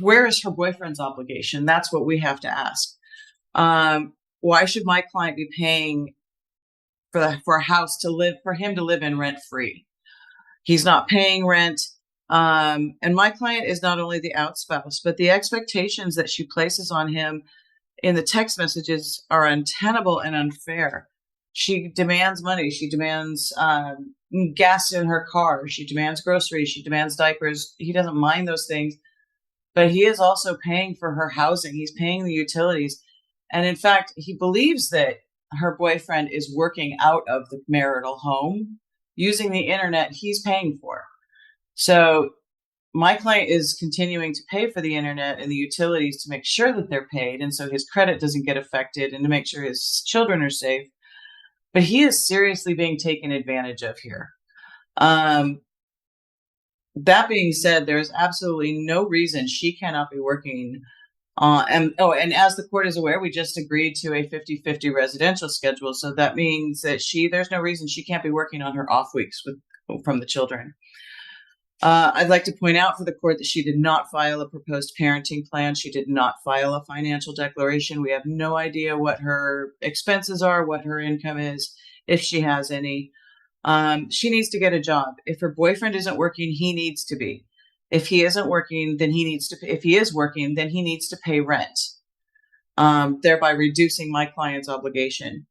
where is her boyfriend's obligation? That's what we have to ask. Why should my client be paying for a house for him to live in rent free? He's not paying rent. And my client is not only the out spouse, but the expectations that she places on him in the text messages are untenable and unfair. She demands money. She demands gas in her car. She demands groceries. She demands diapers. He doesn't mind those things, but he is also paying for her housing. He's paying the utilities. And in fact, he believes that her boyfriend is working out of the marital home using the internet he's paying for. So my client is continuing to pay for the internet and the utilities to make sure that they're paid, and so his credit doesn't get affected, and to make sure his children are safe. But he is seriously being taken advantage of here. That being said, there is absolutely no reason she cannot be working. And as the court is aware, we just agreed to a 50-50 residential schedule. So that means that there's no reason she can't be working on her off weeks from the children. I'd like to point out for the court that she did not file a proposed parenting plan. She did not file a financial declaration. We have no idea what her expenses are, what her income is, if she has any. She needs to get a job. If her boyfriend isn't working, he needs to be. If he isn't working, then if he is working, then he needs to pay rent, thereby reducing my client's obligation.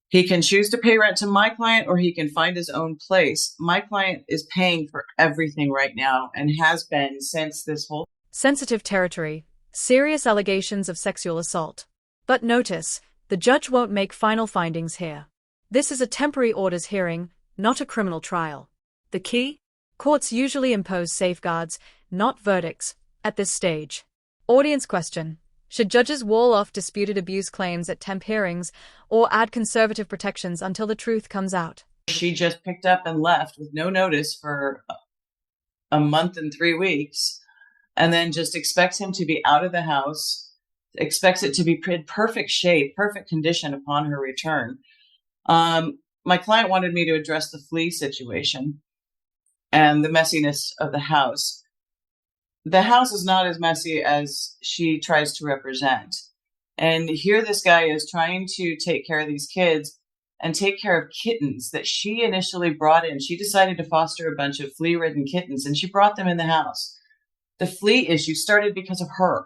He can choose to pay rent to my client, or he can find his own place. My client is paying for everything right now and has been since this whole sensitive territory, serious allegations of sexual assault. But notice, the judge won't make final findings here. This is a temporary orders hearing, not a criminal trial. The key? Courts usually impose safeguards, not verdicts, at this stage. Audience question. Should judges wall off disputed abuse claims at temp hearings or add conservative protections until the truth comes out? She just picked up and left with no notice for a month and 3 weeks, and then just expects him to be out of the house, expects it to be in perfect shape, perfect condition upon her return. My client wanted me to address the flea situation and the messiness of the house. The house is not as messy as she tries to represent. And here this guy is trying to take care of these kids and take care of kittens that she initially brought in. She decided to foster a bunch of flea-ridden kittens, and she brought them in the house. The flea issue started because of her.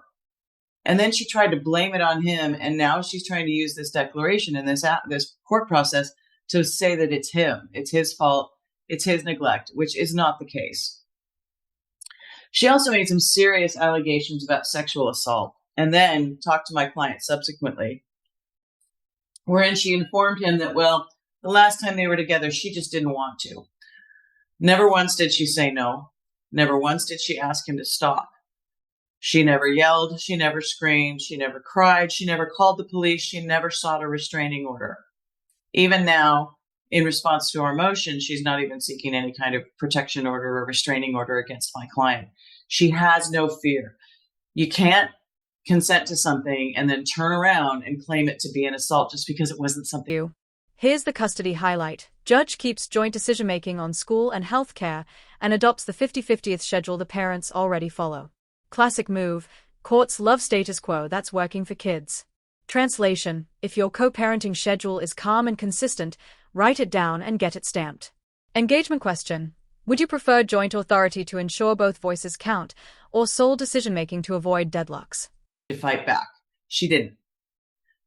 And then she tried to blame it on him, and now she's trying to use this declaration and this court process to say that it's him. It's his fault. It's his neglect, which is not the case. She also made some serious allegations about sexual assault and then talked to my client subsequently, wherein she informed him that, well, the last time they were together, she just didn't want to. Never once did she say no. Never once did she ask him to stop. She never yelled. She never screamed. She never cried. She never called the police. She never sought a restraining order. Even now, in response to our motion, she's not even seeking any kind of protection order or restraining order against my client. She has no fear. You can't consent to something and then turn around and claim it to be an assault just because it wasn't something. Here's the custody highlight. Judge keeps joint decision-making on school and health care and adopts the 50-50th schedule the parents already follow. Classic move. Courts love status quo that's working for kids. Translation: if your co-parenting schedule is calm and consistent, write it down and get it stamped. Engagement question. Would you prefer joint authority to ensure both voices count, or sole decision-making to avoid deadlocks? To fight back. She didn't.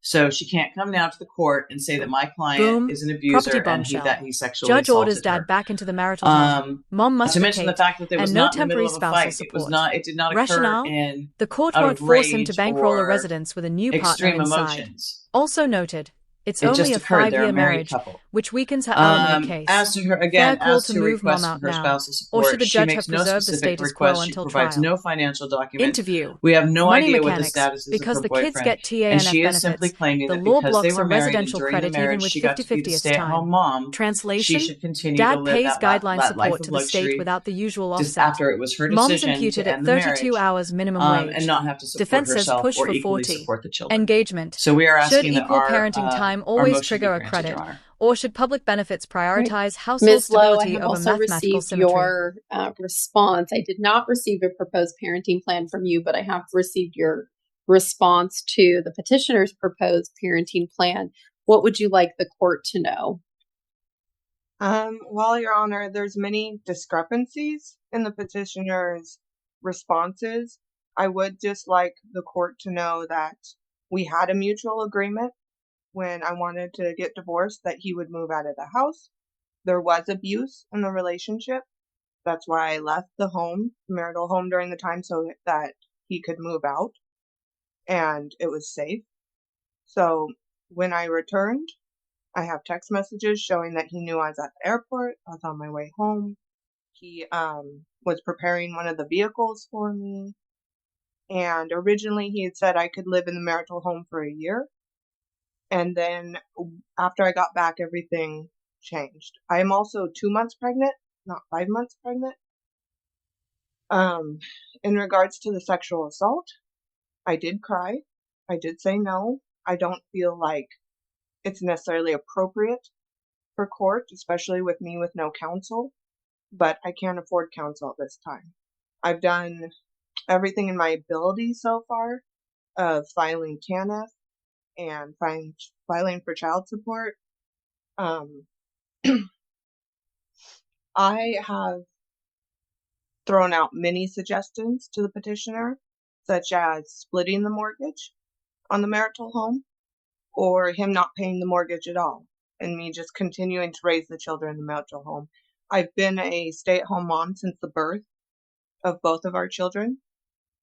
So she can't come now to the court and say that my client is an abuser and that he sexually Judge assaulted orders dad her. back into the marital home. Mom must to mention the fact that there was and no not in the middle temporary of a fight. spousal support. It did not Rationale? occur in The court out won't of force him rage to bankroll a or residence with a new partner extreme inside. emotions. Also noted, it's It only just a occurred. They're 5-year a married marriage, couple. which weakens her alimony case. As to her, again, Fair call as to to move mom request out for her now, spousal support, or should the she judge makes have no preserved the specific status quo request. She until provides trial? no financial documents. Interview. We have no Money idea what the mechanics. status is Because of her the kids boyfriend. get TANF And she benefits, is simply claiming the that law because they blocks were a married and residential during the credit even marriage with she got to be the 50-50th stay-at-home time. mom, Translation: she should continue dad to live pays that guideline life support of to the state luxury without the usual just offset. after it was her Mom's decision imputed to at end the 32 marriage, hours minimum wage. and not have to support Defense says herself push or for equally 40. support the children. Engagement. So we are Should asking that equal parenting time our always motion be trigger a granted, credit, Your Honor. Or should public benefits Right. prioritize household Ms. Lowe, I stability have over also mathematical received symmetry? your response. I did not receive a proposed parenting plan from you, but I have received your response to the petitioner's proposed parenting plan. What would you like the court to know? Well, Your Honor, there's many discrepancies in the petitioner's responses. I would just like the court to know that we had a mutual agreement when I wanted to get divorced that he would move out of the house. There was abuse in the relationship. That's why I left the home, marital home, during the time so that he could move out and it was safe. So when I returned, I have text messages showing that he knew I was at the airport. I was on my way home. He was preparing one of the vehicles for me. And originally he had said I could live in the marital home for a year. And then after I got back, everything changed. I am also 2 months pregnant, not 5 months pregnant. In regards to the sexual assault, I did cry. I did say no. I don't feel like it's necessarily appropriate for court, especially with me with no counsel, but I can't afford counsel at this time. I've done everything in my ability so far of filing TANF and filing for child support. I have thrown out many suggestions to the petitioner, such as splitting the mortgage on the marital home or him not paying the mortgage at all and me just continuing to raise the children in the marital home. I've been a stay-at-home mom since the birth of both of our children.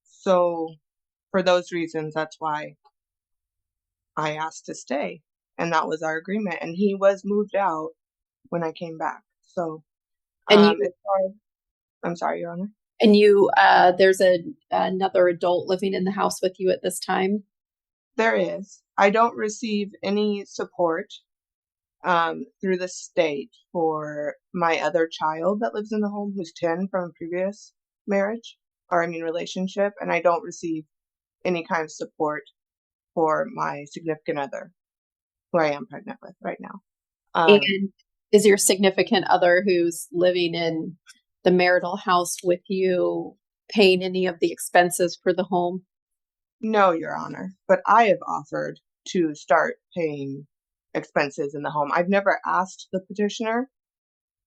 So for those reasons, that's why I asked to stay. And that was our agreement. And he was moved out when I came back. So And I'm sorry, Your Honor. And there's another adult living in the house with you at this time? There is. I don't receive any support through the state for my other child that lives in the home who's 10 from a previous relationship, and I don't receive any kind of support for my significant other who I am pregnant with right now. And is your significant other who's living in the marital house with you paying any of the expenses for the home? No, Your Honor, but I have offered to start paying expenses in the home. I've never asked the petitioner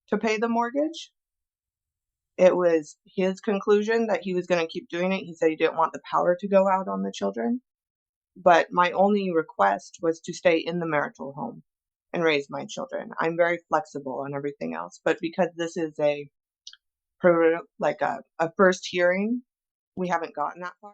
to pay the mortgage. It was his conclusion that he was going to keep doing it. He said he didn't want the power to go out on the children. But my only request was to stay in the marital home and raise my children. I'm very flexible on everything else. But because this is a first hearing, we haven't gotten that far.